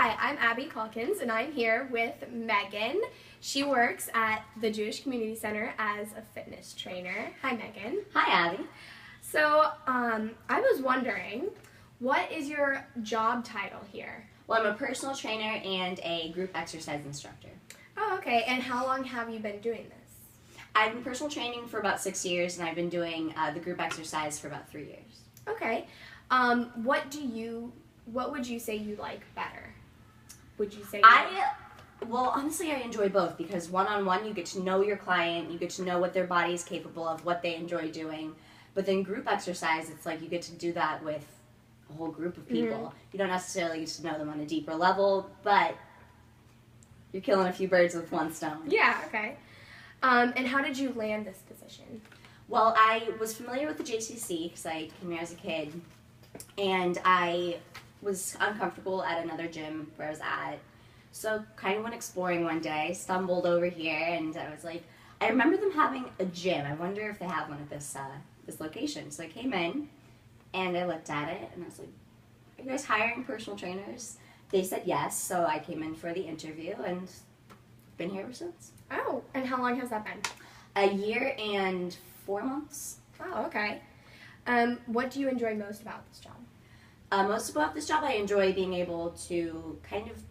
Hi, I'm Abby Calkins, and I'm here with Megan. She works at the Jewish Community Center as a fitness trainer. Hi, Megan. Hi, Abby. So, I was wondering, what is your job title here? Well, I'm a personal trainer and a group exercise instructor. Oh, okay. And how long have you been doing this? I've been personal training for about 6 years, and I've been doing the group exercise for about 3 years. Okay. What would you say you like better? Would you say Well, honestly, I enjoy both because one-on-one, you get to know your client, you get to know what their body is capable of, what they enjoy doing. But then group exercise, it's like you get to do that with a whole group of people. Mm-hmm. You don't necessarily get to know them on a deeper level, but you're killing a few birds with one stone. Yeah, okay. And how did you land this position? Well, I was familiar with the JCC because I came here as a kid, and I was uncomfortable at another gym where I was at. So kind of went exploring one day, stumbled over here, and I was like, I remember them having a gym. I wonder if they have one at this location. So I came in, and I looked at it, and I was like, are you guys hiring personal trainers? They said yes, so I came in for the interview, and been here ever since. Oh, and how long has that been? A year and 4 months. Oh, okay. What do you enjoy most about this job? Most about this job, I enjoy being able to kind of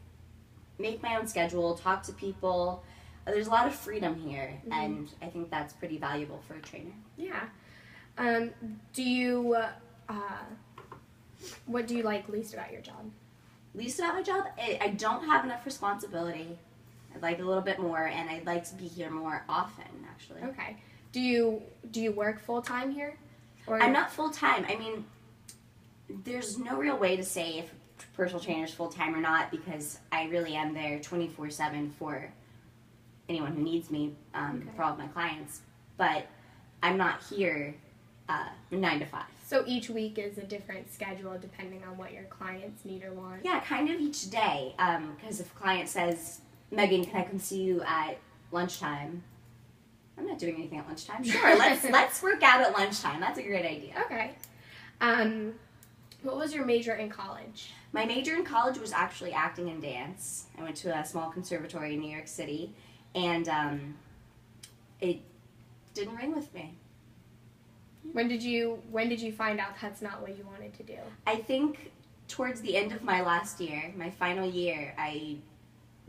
make my own schedule, talk to people. There's a lot of freedom here, and I think that's pretty valuable for a trainer. Yeah. What do you like least about your job? Least about my job, I don't have enough responsibility. I'd like a little bit more, and I'd like to be here more often, actually. Okay. Do you work full-time here? Or I'm not full-time. I mean, there's no real way to say if a personal trainer is full-time or not because I really am there 24/7 for anyone who needs me, for all of my clients. But I'm not here 9 to 5. So each week is a different schedule depending on what your clients need or want? Yeah, kind of each day. Because if a client says, Megan, can I come see you at lunchtime? I'm not doing anything at lunchtime. Sure, let's work out at lunchtime. That's a great idea. Okay. What was your major in college? My major in college was actually acting and dance. I went to a small conservatory in New York City, and it didn't ring with me. When did you find out that's not what you wanted to do? I think towards the end of my last year, my final year, I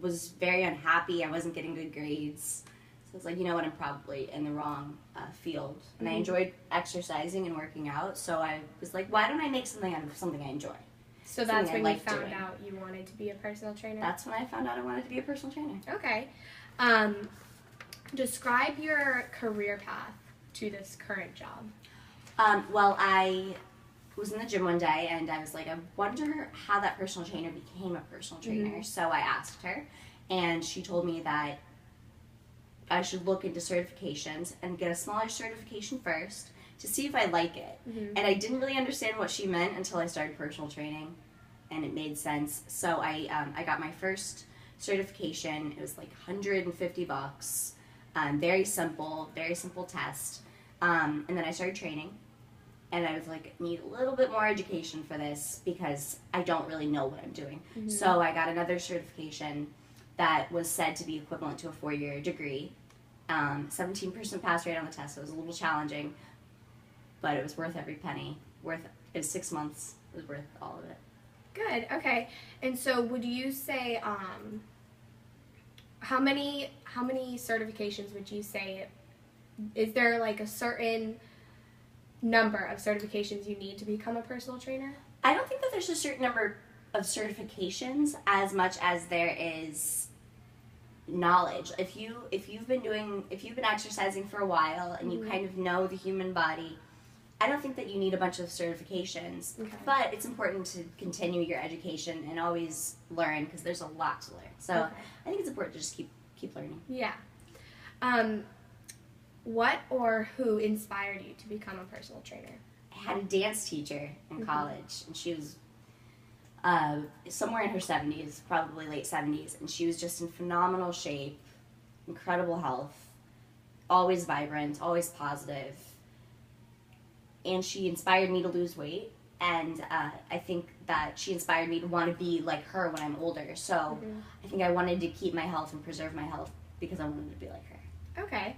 was very unhappy. I wasn't getting good grades. So I was like, you know what, I'm probably in the wrong field. And I enjoyed exercising and working out, so I was like, why don't I make something out of something I enjoy? So that's when you found out you wanted to be a personal trainer? That's when I found out I wanted to be a personal trainer. Okay. Describe your career path to this current job. Well, I was in the gym one day, and I was like, I wonder how that personal trainer became a personal trainer. So I asked her, and she told me that I should look into certifications and get a smaller certification first to see if I like it. And I didn't really understand what she meant until I started personal training, and it made sense. So I got my first certification. It was like $150. Very simple test. And then I started training, and I was like, I need a little bit more education for this because I don't really know what I'm doing. So I got another certification that was said to be equivalent to a 4-year degree. 17% pass rate on the test, so it was a little challenging, but it was worth every penny. It was 6 months. It was worth all of it. Good. Okay. And so, would you say how many certifications would you say? Is there like a certain number of certifications you need to become a personal trainer? I don't think that there's a certain number of certifications as much as there is knowledge. If you've been exercising for a while and you kind of know the human body, I don't think that you need a bunch of certifications. But it's important to continue your education and always learn because there's a lot to learn. So I think it's important to just keep learning. Yeah. What or who inspired you to become a personal trainer? I had a dance teacher in college, and she was somewhere in her 70s, probably late 70s, and she was just in phenomenal shape, incredible health, always vibrant, always positive, and she inspired me to lose weight, and I think that she inspired me to want to be like her when I'm older. So I think I wanted to keep my health and preserve my health because I wanted to be like her. Okay.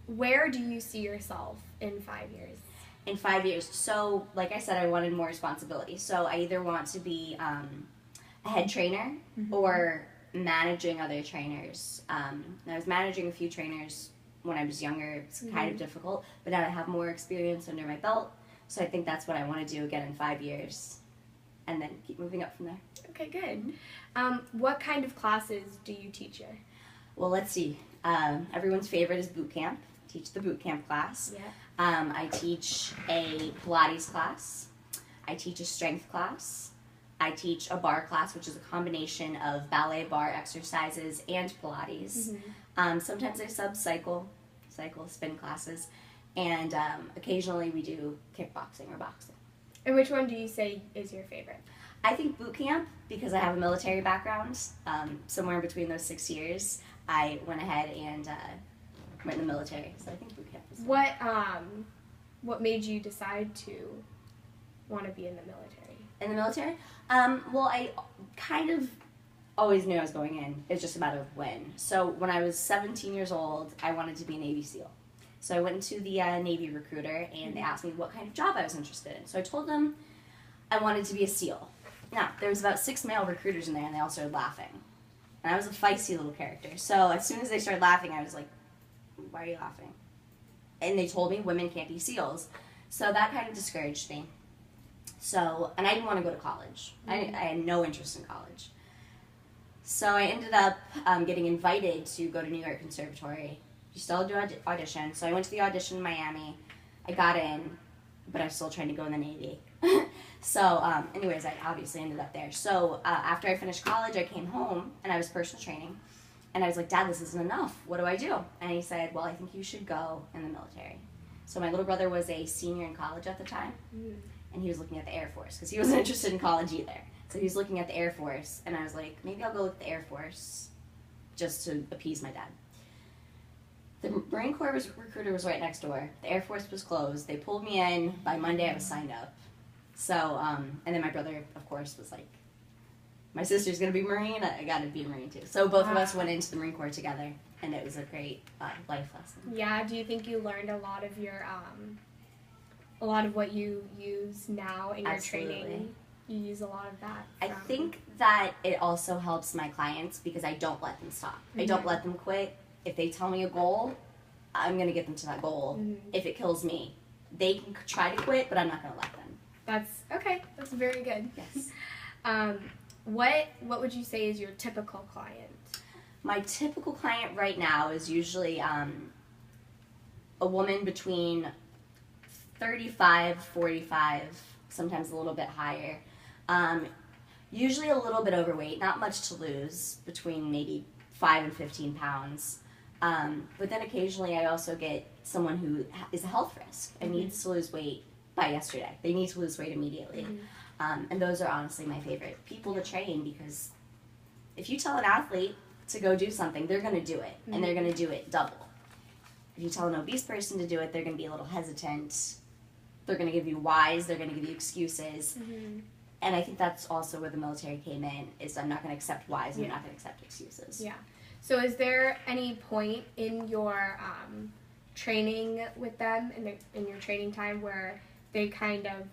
Where do you see yourself in 5 years? In 5 years, so like I said, I wanted more responsibility. So I either want to be a head trainer or managing other trainers. I was managing a few trainers when I was younger. It's kind of difficult, but now I have more experience under my belt. So I think that's what I want to do again in 5 years, and then keep moving up from there. Okay, good. What kind of classes do you teach here? Well, let's see. Everyone's favorite is boot camp. Teach the boot camp class. Yeah. I teach a Pilates class. I teach a strength class. I teach a bar class, which is a combination of ballet bar exercises and Pilates. Sometimes I cycle spin classes, and occasionally we do kickboxing or boxing. And which one do you say is your favorite? I think boot camp, because I have a military background. Somewhere in between those 6 years, I went ahead and went in the military, so I think boot camp is fun. What made you decide to want to be in the military? In the military? Well, I kind of always knew I was going in. It's just a matter of when. So when I was 17 years old, I wanted to be a Navy SEAL. So I went into the Navy recruiter, and they asked me what kind of job I was interested in. So I told them I wanted to be a SEAL. Now, there was about 6 male recruiters in there, and they all started laughing. And I was a feisty little character. So as soon as they started laughing, I was like, why are you laughing? And they told me women can't be SEALs. So that kind of discouraged me. So, and I didn't want to go to college. I had no interest in college. So I ended up getting invited to go to New York Conservatory. You still do audition. So I went to the audition in Miami. I got in, but I was still trying to go in the Navy. So anyways, I obviously ended up there. So after I finished college, I came home, and I was personal training. And I was like, Dad, this isn't enough. What do I do? And he said, well, I think you should go in the military. So my little brother was a senior in college at the time, and he was looking at the Air Force, because he wasn't interested in college either. So he was looking at the Air Force, and I was like, maybe I'll go look at the Air Force just to appease my dad. The Marine Corps recruiter was right next door. The Air Force was closed. They pulled me in. By Monday, I was signed up. So, and then my brother, of course, was like, my sister's going to be Marine, I got to be a Marine too. So both of us went into the Marine Corps together, and it was a great life lesson. Yeah, do you think you learned a lot of a lot of what you use now in your training? You use a lot of that? I think that it also helps my clients because I don't let them stop. I don't let them quit. If they tell me a goal, I'm going to get them to that goal. If it kills me, they can try to quit, but I'm not going to let them. That's okay. That's very good. Yes. What would you say is your typical client? My typical client right now is usually a woman between 35, 45, sometimes a little bit higher. Usually a little bit overweight, not much to lose, between maybe 5 and 15 pounds. But then occasionally I also get someone who is a health risk and needs to lose weight by yesterday. They need to lose weight immediately. And those are honestly my favorite people to train, because if you tell an athlete to go do something, they're going to do it, and they're going to do it double. If you tell an obese person to do it, they're going to be a little hesitant. They're going to give you whys. They're going to give you excuses. And I think that's also where the military came in, is I'm not going to accept whys, and I'm not going to accept excuses. Yeah. So is there any point in your training with them, in your training time, where they kind of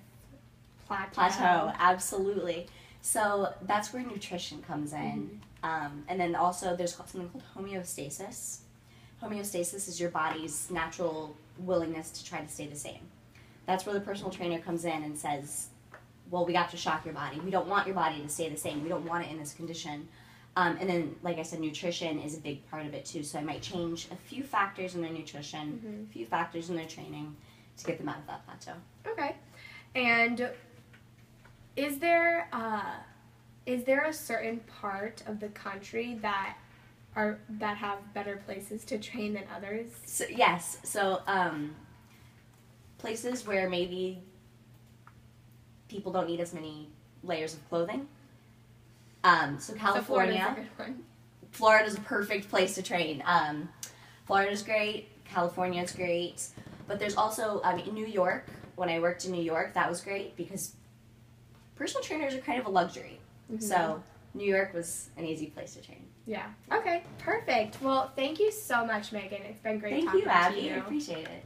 plateau? Absolutely. So that's where nutrition comes in. And then also there's something called homeostasis. Homeostasis is your body's natural willingness to try to stay the same. That's where the personal trainer comes in and says, well, we have to shock your body. We don't want your body to stay the same. We don't want it in this condition. And then, like I said, nutrition is a big part of it too. So I might change a few factors in their nutrition, a few factors in their training to get them out of that plateau. Okay. And is there a certain part of the country that have better places to train than others? So, yes. So places where maybe people don't need as many layers of clothing. So California. Florida's a perfect place to train. Florida's great. California's great. But there's also New York when I worked in New York, that was great because personal trainers are kind of a luxury. So New York was an easy place to train. Yeah. Okay, perfect. Well, thank you so much, Megan. It's been great Thank talking you, Abby. to you. I appreciate it.